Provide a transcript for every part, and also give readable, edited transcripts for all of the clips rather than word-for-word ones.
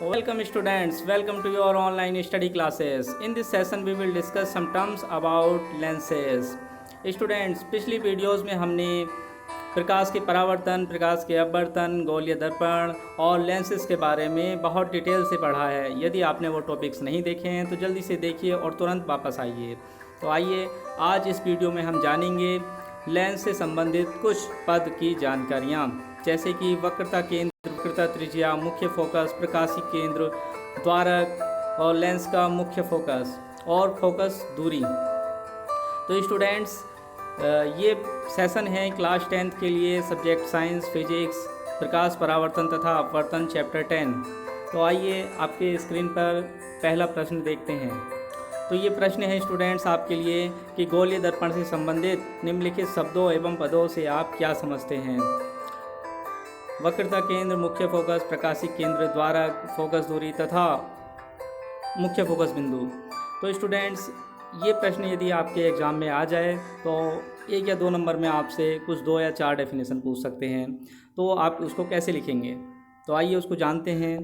Welcome students, welcome to your online study classes. In this session we will discuss some terms about lenses. Students, पिछली videos में हमने प्रकाश के परावर्तन, प्रकाश के अपवर्तन, गोलीय दर्पण और लेंसेज के बारे में बहुत डिटेल से पढ़ा है। यदि आपने वो टॉपिक्स नहीं देखे हैं तो जल्दी से देखिए और तुरंत वापस आइए। तो आइए आज इस वीडियो में हम जानेंगे लेंस से संबंधित कुछ पद की जानकारियाँ, जैसे कि वक्रता केंद्र, वक्रता त्रिज्या, मुख्य फोकस, प्रकाशीय केंद्र, द्वारक और लेंस का मुख्य फोकस और फोकस दूरी। तो स्टूडेंट्स, ये सेशन है क्लास 10th के लिए, सब्जेक्ट साइंस, फिजिक्स, प्रकाश परावर्तन तथा अपवर्तन, चैप्टर 10। तो आइए आपके स्क्रीन पर पहला प्रश्न देखते हैं। तो ये प्रश्न है स्टूडेंट्स आपके लिए कि गोलीय दर्पण से संबंधित निम्नलिखित शब्दों एवं पदों से आप क्या समझते हैं। वक्रता केंद्र, मुख्य फोकस, प्रकाशिक केंद्र, द्वारक, फोकस दूरी तथा मुख्य फोकस बिंदु। तो स्टूडेंट्स, ये प्रश्न यदि आपके एग्ज़ाम में आ जाए तो 1 या 2 नंबर में आपसे कुछ 2 या 4 डेफिनेशन पूछ सकते हैं। तो आप उसको कैसे लिखेंगे, तो आइए उसको जानते हैं।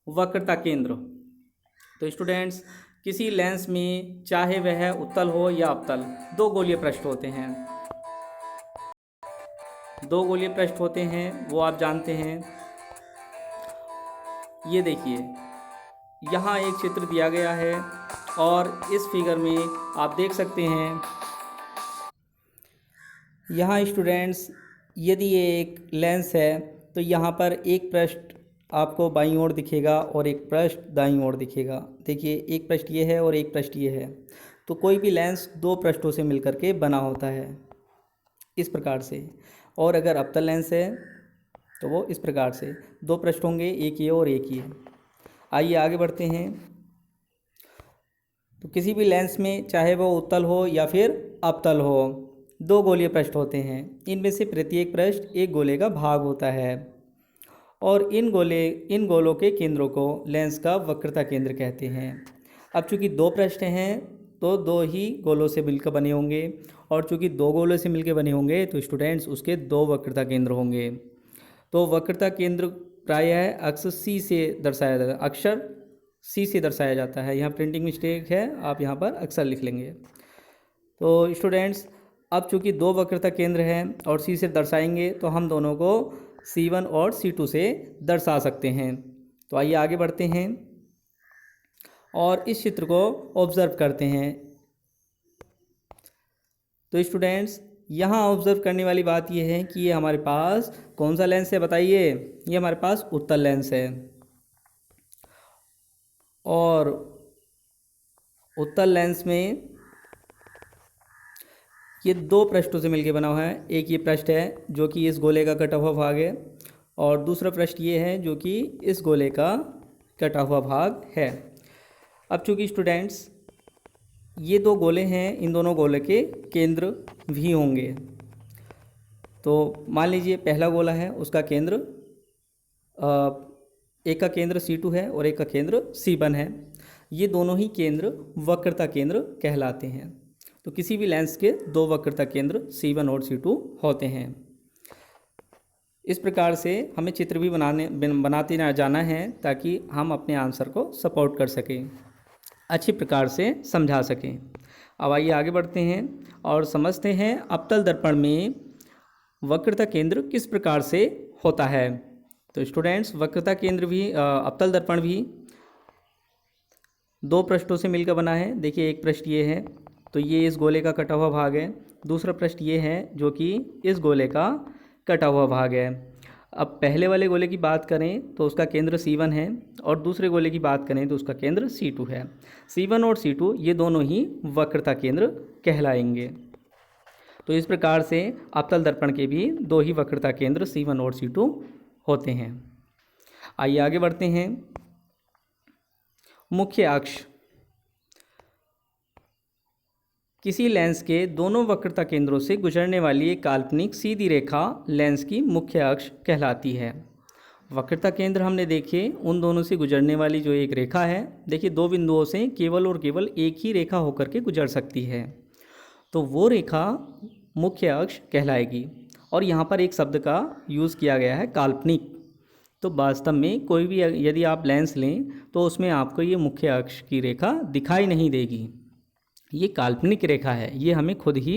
वक्रता केंद्र। तो स्टूडेंट्स, किसी लेंस में चाहे वह उत्तल हो या अवतल, 2 गोलीय पृष्ठ होते हैं। 2 गोलीय पृष्ठ होते हैं, वो आप जानते हैं। ये देखिए, यहाँ एक चित्र दिया गया है और इस फिगर में आप देख सकते हैं, यहाँ स्टूडेंट्स यदि ये एक लेंस है तो यहाँ पर एक पृष्ठ आपको बाईं ओर दिखेगा और एक पृष्ठ दाईं ओर दिखेगा। देखिए, एक पृष्ठ ये है और एक पृष्ठ ये है। तो कोई भी लेंस 2 पृष्ठों से मिलकर के बना होता है इस प्रकार से। और अगर अवतल लेंस है तो वो इस प्रकार से 2 पृष्ठ होंगे, एक ये और एक ये। आइए आगे बढ़ते हैं। तो किसी भी लेंस में चाहे वो उत्तल हो या फिर अवतल हो, 2 गोलीय पृष्ठ होते हैं। इनमें से प्रत्येक पृष्ठ एक गोले का भाग होता है और इन गोलों के केंद्रों को लेंस का वक्रता केंद्र कहते हैं। अब चूंकि 2 पृष्ठ हैं तो 2 ही गोलों से मिलकर बने होंगे, और चूंकि 2 गोलों से मिलकर बने होंगे तो स्टूडेंट्स उसके 2 वक्रता केंद्र होंगे। तो वक्रता केंद्र प्रायः अक्ष सी से दर्शाया जाता है, अक्षर सी से दर्शाया जाता है। यहाँ प्रिंटिंग मिस्टेक है, आप यहाँ पर अक्षर लिख लेंगे। तो स्टूडेंट्स, अब चूंकि 2 वक्रता केंद्र हैं और सी से दर्शाएंगे तो हम दोनों को C1 और C2 से दर्शा सकते हैं। तो आइए आगे बढ़ते हैं और इस चित्र को ऑब्जर्व करते हैं। तो स्टूडेंट्स, यहाँ ऑब्जर्व करने वाली बात यह है कि ये हमारे पास कौन सा लेंस है, बताइए। ये हमारे पास उत्तल लेंस है और उत्तल लेंस में ये 2 पृष्ठों से मिलकर बना हुआ है। एक ये पृष्ठ है जो कि इस गोले का कटा हुआ भाग है, और दूसरा पृष्ठ ये है जो कि इस गोले का कटा हुआ भाग है। अब चूंकि स्टूडेंट्स ये 2 गोले हैं, इन दोनों गोले के केंद्र भी होंगे। तो मान लीजिए पहला गोला है, उसका केंद्र एक का केंद्र C2 है और एक का केंद्र C1 है। ये दोनों ही केंद्र वक्रता केंद्र कहलाते हैं। तो किसी भी लेंस के 2 वक्रता केंद्र C1 और C2 होते हैं। इस प्रकार से हमें चित्र भी बनाते ना जाना है ताकि हम अपने आंसर को सपोर्ट कर सकें, अच्छी प्रकार से समझा सकें। अब आइए आगे बढ़ते हैं और समझते हैं अवतल दर्पण में वक्रता केंद्र किस प्रकार से होता है। तो स्टूडेंट्स, वक्रता केंद्र भी अवतल दर्पण भी 2 पृष्ठों से मिलकर बना है। देखिए, एक पृष्ठ ये है तो ये इस गोले का कटा हुआ भाग है, दूसरा पृष्ठ ये है जो कि इस गोले का कटा हुआ भाग है। अब पहले वाले गोले की बात करें तो उसका केंद्र C1 है और दूसरे गोले की बात करें तो उसका केंद्र C2 है। C1 और C2 ये दोनों ही वक्रता केंद्र कहलाएंगे। तो इस प्रकार से अवतल दर्पण के भी 2 ही वक्रता केंद्र C1 और C2 होते हैं। आइए आगे बढ़ते हैं। मुख्य अक्ष। किसी लेंस के दोनों वक्रता केंद्रों से गुजरने वाली एक काल्पनिक सीधी रेखा लेंस की मुख्य अक्ष कहलाती है। वक्रता केंद्र हमने देखे, उन दोनों से गुजरने वाली जो एक रेखा है, देखिए 2 बिंदुओं से केवल और केवल एक ही रेखा होकर के गुजर सकती है, तो वो रेखा मुख्य अक्ष कहलाएगी। और यहाँ पर एक शब्द का यूज़ किया गया है, काल्पनिक। तो वास्तव में कोई भी यदि आप लेंस लें तो उसमें आपको ये मुख्य अक्ष की रेखा दिखाई नहीं देगी। ये काल्पनिक रेखा है, ये हमें खुद ही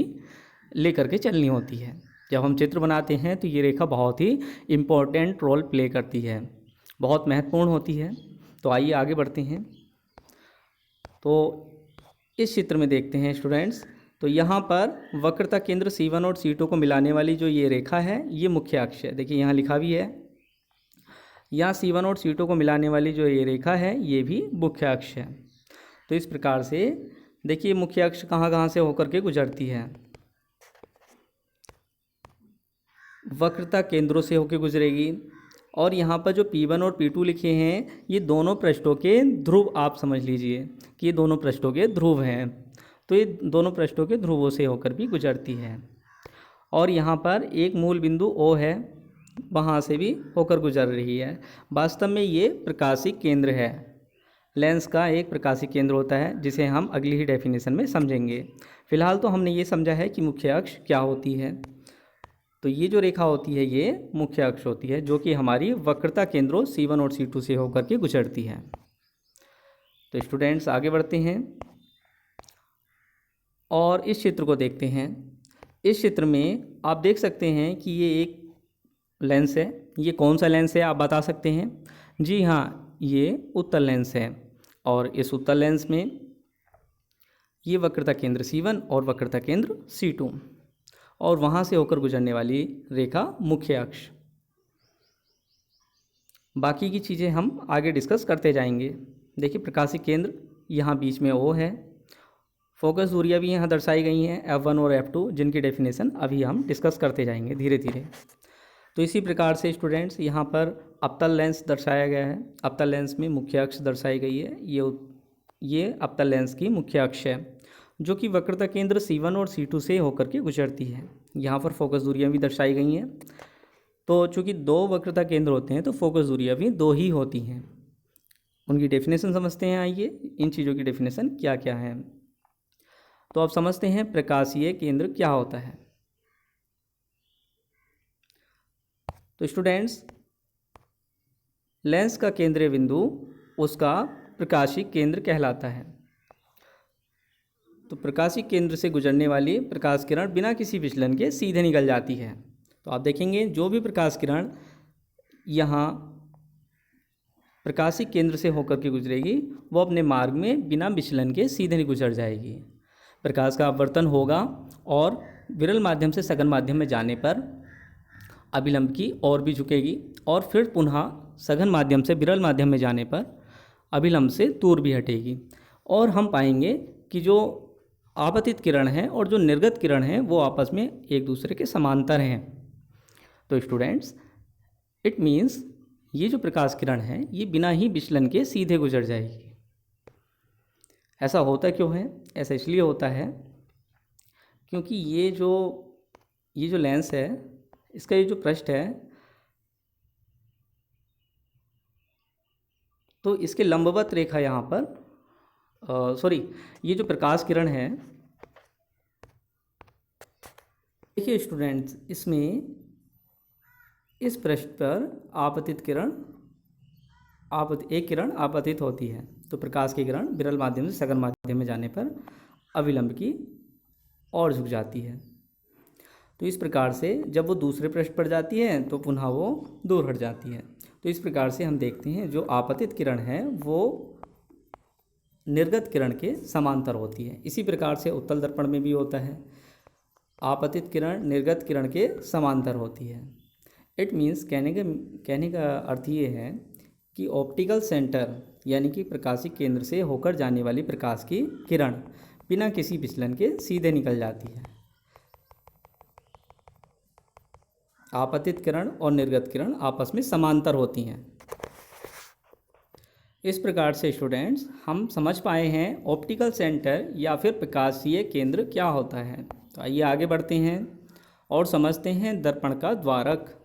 लेकर के चलनी होती है। जब हम चित्र बनाते हैं तो ये रेखा बहुत ही इम्पोर्टेंट रोल प्ले करती है, बहुत महत्वपूर्ण होती है। तो आइए आगे बढ़ते हैं। तो इस चित्र में देखते हैं स्टूडेंट्स, तो यहाँ पर वक्रता केंद्र C1 और C2 को मिलाने वाली जो ये रेखा है ये मुख्य अक्ष है। देखिए यहाँ लिखा भी है, यहाँ C1 और C2 को मिलाने वाली जो ये रेखा है ये भी मुख्य अक्ष है। तो इस प्रकार से देखिए मुख्य अक्ष कहाँ कहाँ से होकर के गुजरती है, वक्रता केंद्रों से होकर गुजरेगी। और यहाँ पर जो P1 और P2 लिखे हैं ये दोनों पृष्ठों के ध्रुव, आप समझ लीजिए कि ये दोनों पृष्ठों के ध्रुव हैं। तो ये दोनों पृष्ठों के ध्रुवों से होकर भी गुजरती है। और यहाँ पर एक मूल बिंदु O है, वहाँ से भी होकर गुजर रही है। वास्तव में ये प्रकाशिक केंद्र है, लेंस का एक प्रकाशिक केंद्र होता है, जिसे हम अगली ही डेफिनेशन में समझेंगे। फिलहाल तो हमने ये समझा है कि मुख्य अक्ष क्या होती है। तो ये जो रेखा होती है ये मुख्य अक्ष होती है, जो कि हमारी वक्रता केंद्रों C1 और C2 से होकर के गुजरती है। तो स्टूडेंट्स आगे बढ़ते हैं और इस चित्र को देखते हैं। इस चित्र में आप देख सकते हैं कि ये एक लेंस है। ये कौन सा लेंस है आप बता सकते हैं? जी हाँ, ये उत्तल लेंस है। और इस उत्तल लेंस में ये वक्रता केंद्र C1 और वक्रता केंद्र C2 और वहाँ से होकर गुजरने वाली रेखा मुख्य अक्ष। बाकी की चीज़ें हम आगे डिस्कस करते जाएंगे। देखिए प्रकाशिक केंद्र यहाँ बीच में O है, फोकस दूरियाँ भी यहाँ दर्शाई गई हैं F1 और F2, जिनकी डेफिनेशन अभी हम डिस्कस करते जाएंगे धीरे धीरे। तो इसी प्रकार से स्टूडेंट्स यहाँ पर अवतल लेंस दर्शाया गया है। अवतल लेंस में मुख्य अक्ष दर्शाई गई है। ये अवतल लेंस की मुख्य अक्ष है, जो कि वक्रता केंद्र C1 और C2 से होकर के गुजरती है। यहाँ पर फोकस दूरियाँ भी दर्शाई गई हैं। तो चूँकि दो वक्रता केंद्र होते हैं तो फोकस दूरियाँ भी दो ही होती हैं। उनकी डेफिनेशन समझते हैं। आइए इन चीज़ों की डेफिनेशन क्या क्या है। तो आप समझते हैं प्रकाशीय केंद्र क्या होता है। तो स्टूडेंट्स, लेंस का केंद्रीय बिंदु उसका प्रकाशिक केंद्र कहलाता है। तो प्रकाशिक केंद्र से गुजरने वाली प्रकाश किरण बिना किसी विचलन के सीधे निकल जाती है। तो आप देखेंगे जो भी प्रकाश किरण यहाँ प्रकाशिक केंद्र से होकर के गुजरेगी वो अपने मार्ग में बिना विचलन के सीधे गुजर जाएगी। प्रकाश का अपवर्तन होगा और विरल माध्यम से सघन माध्यम में जाने पर अभिलंब की ओर भी झुकेगी और फिर पुनः सघन माध्यम से विरल माध्यम में जाने पर अभिलंब से दूर भी हटेगी। और हम पाएंगे कि जो आपतित किरण है और जो निर्गत किरण है वो आपस में एक दूसरे के समांतर हैं। तो स्टूडेंट्स, इट मीन्स ये जो प्रकाश किरण है ये बिना ही विचलन के सीधे गुजर जाएगी। ऐसा होता क्यों है? ऐसा इसलिए होता है क्योंकि ये जो लेंस है इसका ये जो पृष्ठ है तो इसके लंबवत रेखा यहाँ पर ये जो प्रकाश किरण है, देखिए स्टूडेंट्स, इसमें इस पृष्ठ पर एक किरण आपतित होती है। तो प्रकाश की किरण विरल माध्यम से सघन माध्यम में जाने पर अभिलंब की ओर झुक जाती है। तो इस प्रकार से जब वो दूसरे पृष्ठ पर जाती है तो पुनः वो दूर हट जाती है। तो इस प्रकार से हम देखते हैं जो आपतित किरण है वो निर्गत किरण के समांतर होती है। इसी प्रकार से उत्तल दर्पण में भी होता है, आपतित किरण निर्गत किरण के समांतर होती है। इट मीन्स कहने का अर्थ ये है कि ऑप्टिकल सेंटर यानी कि प्रकाशिक केंद्र से होकर जाने वाली प्रकाश की किरण बिना किसी विचलन के सीधे निकल जाती है। आपतित किरण और निर्गत किरण आपस में समांतर होती हैं। इस प्रकार से स्टूडेंट्स हम समझ पाए हैं ऑप्टिकल सेंटर या फिर प्रकाशीय केंद्र क्या होता है। तो आइए आगे बढ़ते हैं और समझते हैं दर्पण का द्वारक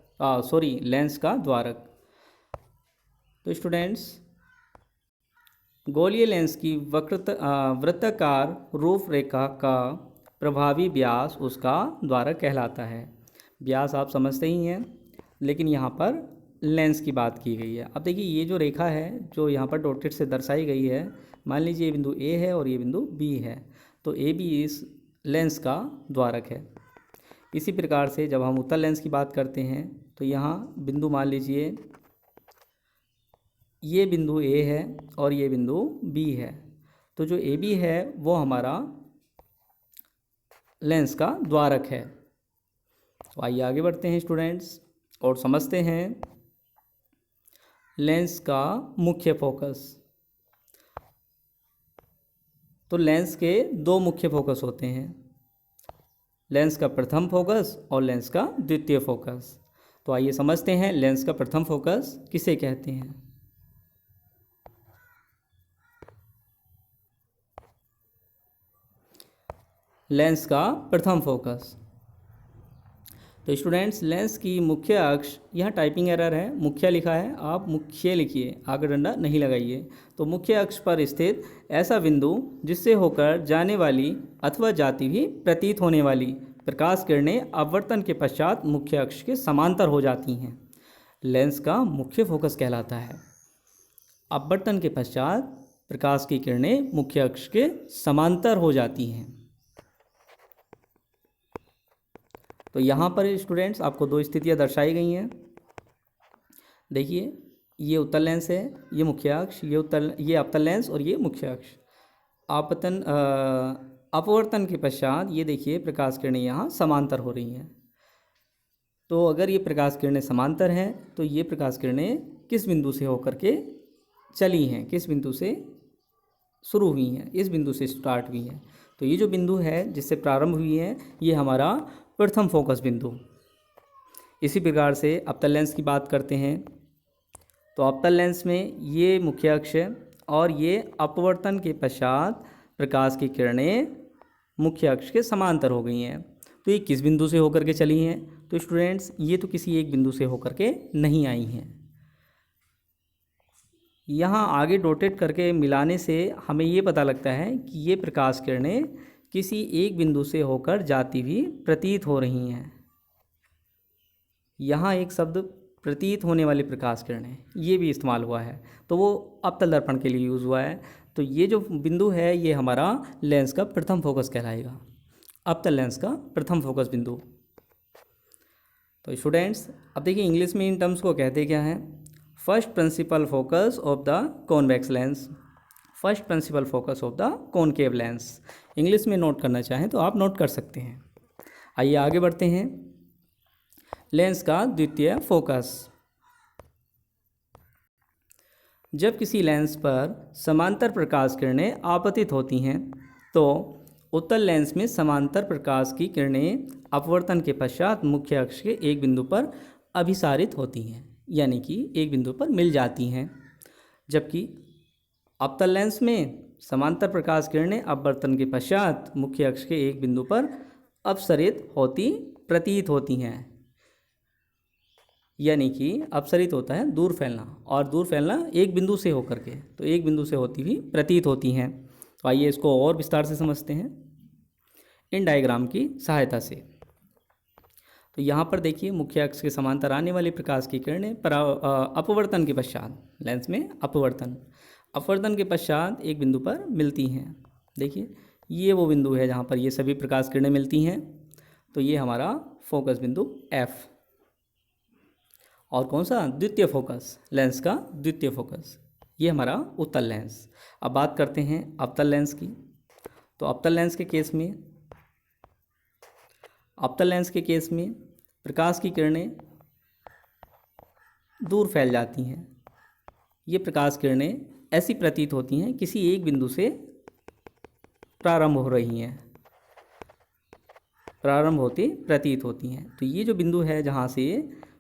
लेंस का द्वारक। तो स्टूडेंट्स, गोलीय लेंस की वृत्ताकार रूपरेखा का प्रभावी व्यास उसका द्वारक कहलाता है। व्यास आप समझते ही हैं, लेकिन यहाँ पर लेंस की बात की गई है। अब देखिए ये जो रेखा है जो यहाँ पर डॉटेड से दर्शाई गई है, मान लीजिए ये बिंदु ए है और ये बिंदु बी है, तो ए बी इस लेंस का द्वारक है। इसी प्रकार से जब हम उत्तल लेंस की बात करते हैं तो यहाँ बिंदु मान लीजिए ये बिंदु ए है और ये बिंदु बी है, तो जो ए बी है वो हमारा लेंस का द्वारक है। तो आइए आगे बढ़ते हैं स्टूडेंट्स और समझते हैं लेंस का मुख्य फोकस। तो लेंस के दो मुख्य फोकस होते हैं, लेंस का प्रथम फोकस और लेंस का द्वितीय फोकस। तो आइए समझते हैं लेंस का प्रथम फोकस किसे कहते हैं। लेंस का प्रथम फोकस, तो स्टूडेंट्स लेंस की मुख्य अक्ष, यहाँ टाइपिंग एरर है, मुख्य लिखा है, आप मुख्य लिखिए, आगे डंडा नहीं लगाइए। तो मुख्य अक्ष पर स्थित ऐसा बिंदु जिससे होकर जाने वाली अथवा जाती हुई प्रतीत होने वाली प्रकाश किरणें अपवर्तन के पश्चात मुख्य अक्ष के समांतर हो जाती हैं, लेंस का मुख्य फोकस कहलाता है। अपवर्तन के पश्चात प्रकाश की किरणें मुख्य अक्ष के समांतर हो जाती हैं। तो यहाँ पर स्टूडेंट्स आपको दो स्थितियाँ दर्शाई गई हैं। देखिए ये उत्तल लेंस है, ये मुख्य अक्ष, ये अवतल लेंस और ये मुख्य अक्ष। अपवर्तन के पश्चात ये देखिए प्रकाश किरणें यहाँ समांतर हो रही हैं। तो अगर ये प्रकाश किरणें समांतर हैं तो ये प्रकाश किरणें किस बिंदु से होकर के चली हैं, किस बिंदु से शुरू हुई हैं, इस बिंदु से स्टार्ट हुई हैं। तो ये जो बिंदु है जिससे प्रारंभ हुई है ये हमारा प्रथम फोकस बिंदु। इसी प्रकार से अवतल लेंस की बात करते हैं तो अवतल लेंस में ये मुख्य अक्ष और ये अपवर्तन के पश्चात प्रकाश की किरणें मुख्य अक्ष के समांतर हो गई हैं। तो ये किस बिंदु से होकर के चली हैं? तो स्टूडेंट्स ये तो किसी एक बिंदु से होकर के नहीं आई हैं। यहाँ आगे डॉटेड करके मिलाने से हमें ये पता लगता है कि ये प्रकाश किरणें किसी एक बिंदु से होकर जाती हुई प्रतीत हो रही हैं। यहाँ एक शब्द प्रतीत होने वाली प्रकाश किरणें ये भी इस्तेमाल हुआ है, तो वो अवतल दर्पण के लिए यूज़ हुआ है। तो ये जो बिंदु है ये हमारा लेंस का प्रथम फोकस कहलाएगा, अवतल लेंस का प्रथम फोकस बिंदु। तो स्टूडेंट्स अब देखिए इंग्लिश में इन टर्म्स को कहते क्या हैं? First principle focus of the convex lens, first principle focus of the concave lens. English में नोट करना चाहें तो आप नोट कर सकते हैं। आइए आगे बढ़ते हैं। लेंस का द्वितीय फोकस, जब किसी लेंस पर समांतर प्रकाश किरणें आपतित होती हैं तो उत्तल लेंस में समांतर प्रकाश की किरणें अपवर्तन के पश्चात मुख्य अक्ष के एक बिंदु पर अभिसारित होती हैं, यानी कि एक बिंदु पर मिल जाती हैं। जबकि अवतल लेंस में समांतर प्रकाश किरणें अपवर्तन के पश्चात मुख्य अक्ष के एक बिंदु पर अपसरित होती प्रतीत होती हैं, यानी कि अपसरित होता है दूर फैलना, और दूर फैलना एक बिंदु से होकर के, तो एक बिंदु से होती हुई प्रतीत होती हैं। तो आइए इसको और विस्तार से समझते हैं इन डायग्राम की सहायता से। तो यहाँ पर देखिए मुख्य अक्ष के समांतर आने वाली प्रकाश की किरणें अपवर्तन के पश्चात लेंस में अपवर्तन के पश्चात एक बिंदु पर मिलती हैं। देखिए ये वो बिंदु है जहाँ पर ये सभी प्रकाश किरणें मिलती हैं। तो ये हमारा फोकस बिंदु F, और कौन सा? द्वितीय फोकस, लेंस का द्वितीय फोकस, ये हमारा उत्तल लेंस। अब बात करते हैं अवतल लेंस की। तो अवतल लेंस के केस में प्रकाश की किरणें दूर फैल जाती हैं। ये प्रकाश किरणें ऐसी प्रतीत होती हैं किसी एक बिंदु से प्रारंभ हो रही हैं, प्रारंभ होती प्रतीत होती हैं। तो ये जो बिंदु है जहाँ से ये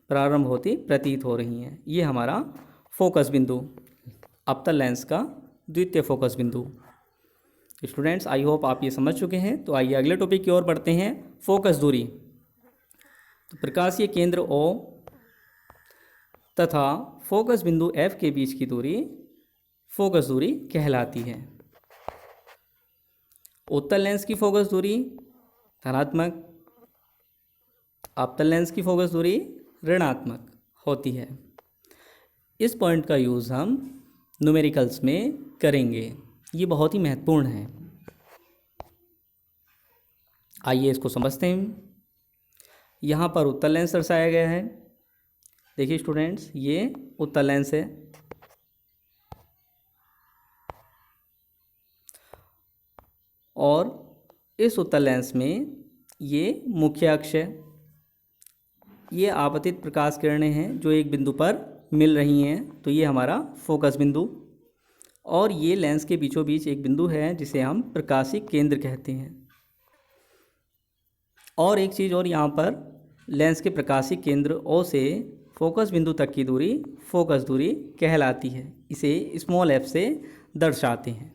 प्रारंभ होती प्रतीत हो रही हैं, ये हमारा फोकस बिंदु, अवतल लेंस का द्वितीय फोकस बिंदु। स्टूडेंट्स आई होप आप ये समझ चुके हैं। तो आइए अगले टॉपिक की ओर बढ़ते हैं, फोकस दूरी। तो प्रकाशीय केंद्र O तथा फोकस बिंदु F के बीच की दूरी फोकस दूरी कहलाती है। उत्तल लेंस की फोकस दूरी धनात्मक, अवतल लेंस की फोकस दूरी ऋणात्मक होती है। इस पॉइंट का यूज़ हम न्यूमेरिकल्स में करेंगे। ये बहुत ही महत्वपूर्ण है। आइए इसको समझते हैं। यहाँ पर उत्तल लेंस दर्शाया गया है। देखिए स्टूडेंट्स, ये उत्तल लेंस है और इस उत्तल लेंस में ये मुख्य अक्ष है। ये आपतित प्रकाश किरणें हैं जो एक बिंदु पर मिल रही हैं, तो ये हमारा फोकस बिंदु। और ये लेंस के बीचों बीच एक बिंदु है जिसे हम प्रकाशीय केंद्र कहते हैं। और एक चीज़ और, यहाँ पर लेंस के प्रकाशीय केंद्र ओ से फोकस बिंदु तक की दूरी फोकस दूरी कहलाती है। इसे स्मॉल एफ से दर्शाते हैं।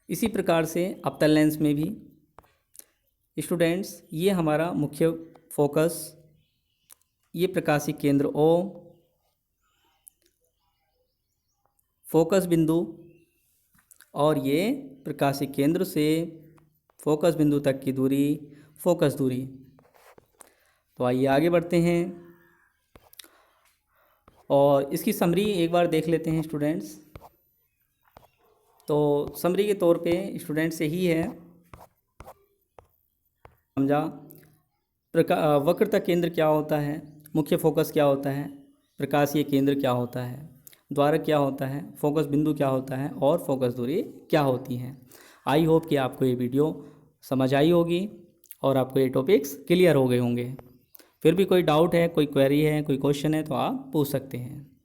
इसी प्रकार से अवतल लेंस में भी स्टूडेंट्स, ये हमारा मुख्य फोकस, ये प्रकाशीय केंद्र ओ, फोकस बिंदु, और ये प्रकाशीय केंद्र से फोकस बिंदु तक की दूरी फोकस दूरी। तो आइए आगे बढ़ते हैं और इसकी समरी एक बार देख लेते हैं स्टूडेंट्स। तो समरी के तौर पे स्टूडेंट्स यही है, समझा वक्रता केंद्र क्या होता है, मुख्य फोकस क्या होता है, प्रकाशीय केंद्र क्या होता है, द्वारक क्या होता है, फोकस बिंदु क्या होता है और फोकस दूरी क्या होती है। आई होप कि आपको ये वीडियो समझ आई होगी और आपको ये टॉपिक्स क्लियर हो गए होंगे। फिर भी कोई डाउट है, कोई क्वेरी है, कोई क्वेश्चन है तो आप पूछ सकते हैं।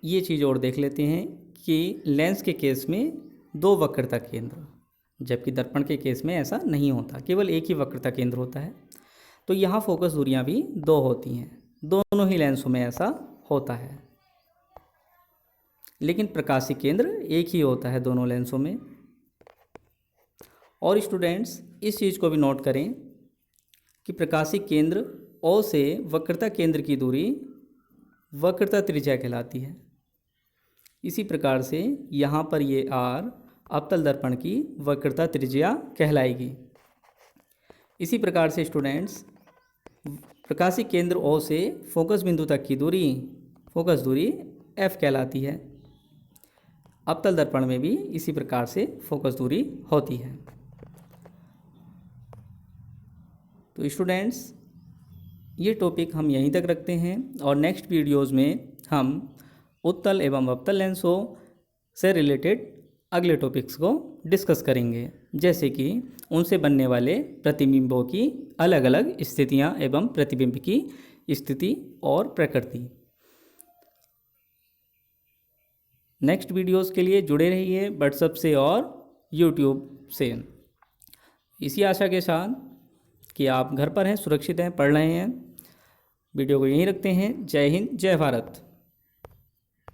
ये चीज़ और देख लेते हैं कि लेंस के केस में दो वक्रता केंद्र, जबकि दर्पण के केस में ऐसा नहीं होता, केवल एक ही वक्रता केंद्र होता है। तो यहाँ फोकस दूरियाँ भी दो होती हैं, दोनों ही लेंसों में ऐसा होता है, लेकिन प्रकाशीय केंद्र एक ही होता है दोनों लेंसों में। और स्टूडेंट्स, इस चीज़ को भी नोट करें कि प्रकाशीय केंद्र ओ से वक्रता केंद्र की दूरी वक्रता त्रिज्या कहलाती है। इसी प्रकार से यहाँ पर ये आर अवतल दर्पण की वक्रता त्रिज्या कहलाएगी। इसी प्रकार से स्टूडेंट्स, प्रकाशीय केंद्र ओ से फोकस बिंदु तक की दूरी फोकस दूरी एफ कहलाती है। अवतल दर्पण में भी इसी प्रकार से फोकस दूरी होती है। तो स्टूडेंट्स, ये टॉपिक हम यहीं तक रखते हैं और नेक्स्ट वीडियोस में हम उत्तल एवं अवतल लेंसों से रिलेटेड अगले टॉपिक्स को डिस्कस करेंगे, जैसे कि उनसे बनने वाले प्रतिबिंबों की अलग अलग स्थितियां एवं प्रतिबिंब की स्थिति और प्रकृति। नेक्स्ट वीडियोस के लिए जुड़े रहिए व्हाट्सएप से और यूट्यूब से। इसी आशा के साथ कि आप घर पर हैं, सुरक्षित हैं, पढ़ रहे हैं, वीडियो को यहीं रखते हैं। जय हिंद, जय भारत।